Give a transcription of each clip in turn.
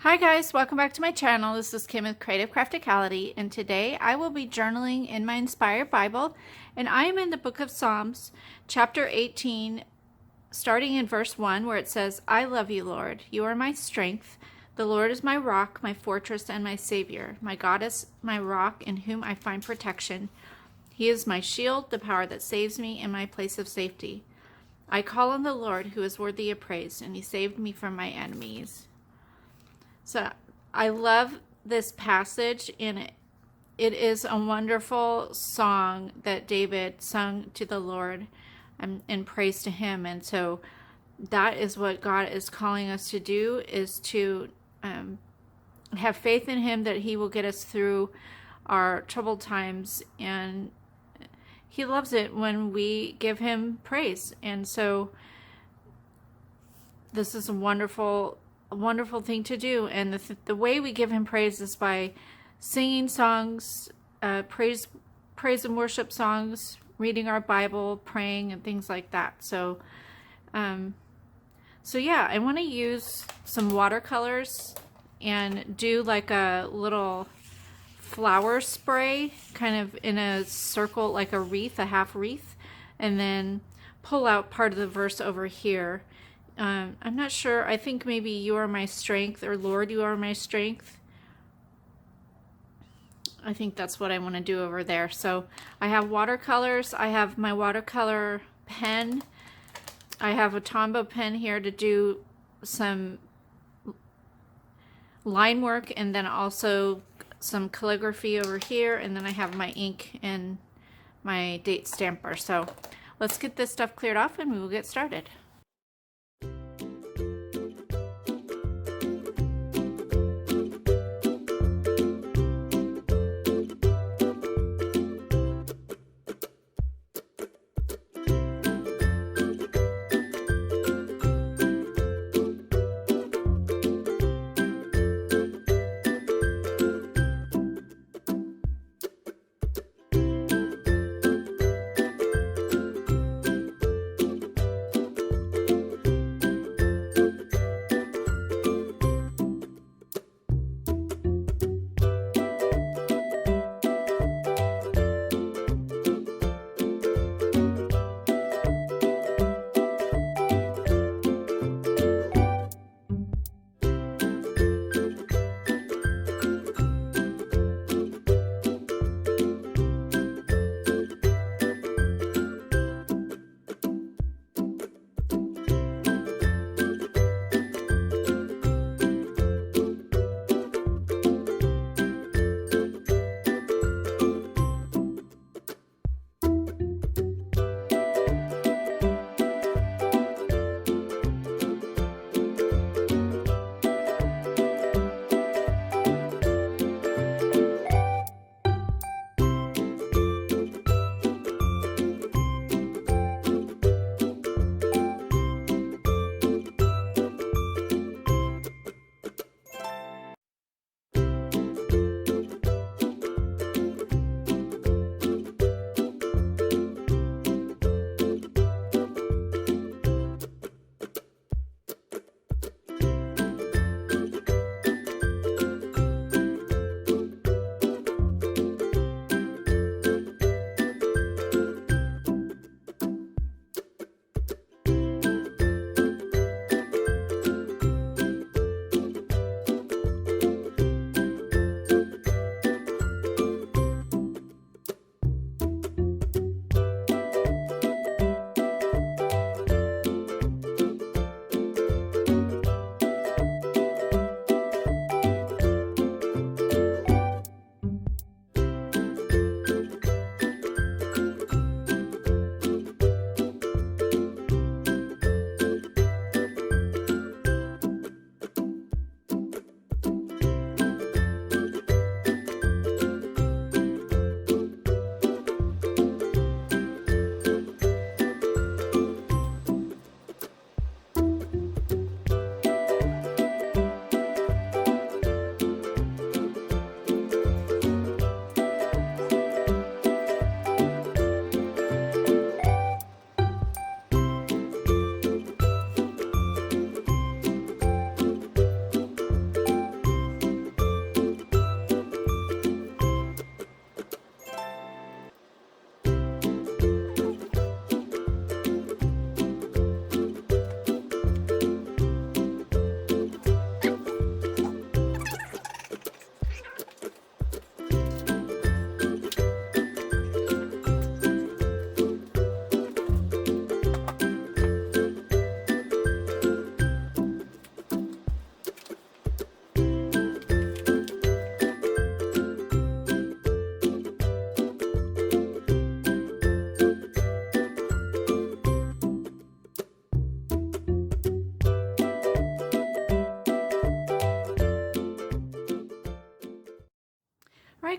Hi guys, welcome back to my channel. This is Kim with Creative Crafticality, and today I will be journaling in my Inspired Bible, and I am in the book of Psalms, chapter 18, starting in verse 1, where it says, I love you, Lord. You are my strength. The Lord is my rock, my fortress, and my Savior. My God is my rock, in whom I find protection. He is my shield, the power that saves me, and my place of safety. I call on the Lord, who is worthy of praise, and he saved me from my enemies. So I love this passage, and it is a wonderful song that David sung to the Lord in praise to him. And so that is what God is calling us to do, is to have faith in him that he will get us through our troubled times. And he loves it when we give him praise. And so this is a wonderful thing to do, and the way we give him praise is by singing songs, praise and worship songs, reading our Bible, praying, and things like that. So yeah, I want to use some watercolors and do like a little flower spray, kind of in a circle, like a wreath, a half wreath, and then pull out part of the verse over here. I'm not sure. I think maybe you are my strength, or Lord, you are my strength. I think that's what I want to do over there. So I have watercolors. I have my watercolor pen. I have a Tombow pen here to do some line work, and then also some calligraphy over here. And then I have my ink and my date stamper. So let's get this stuff cleared off and we will get started.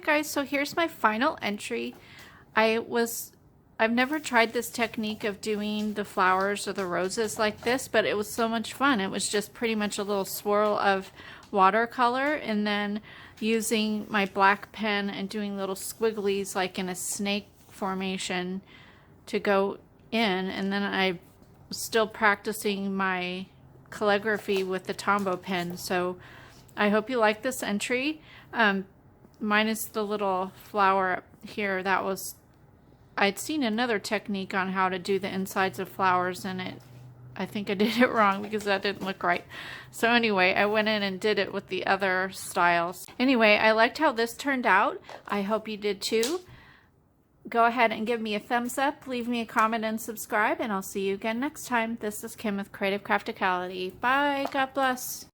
guys, so here's my final entry. I've never tried this technique of doing the flowers or the roses like this, but it was so much fun. It was just pretty much a little swirl of watercolor and then using my black pen and doing little squigglies like in a snake formation to go in, and then I was still practicing my calligraphy with the Tombow pen. So I hope you like this entry. Minus the little flower up here. I'd seen another technique on how to do the insides of flowers, and I think I did it wrong because that didn't look right. So anyway, I went in and did it with the other styles. Anyway, I liked how this turned out. I hope you did too. Go ahead and give me a thumbs up, leave me a comment and subscribe, and I'll see you again next time. This is Kim with Creative Crafticality. Bye. God bless.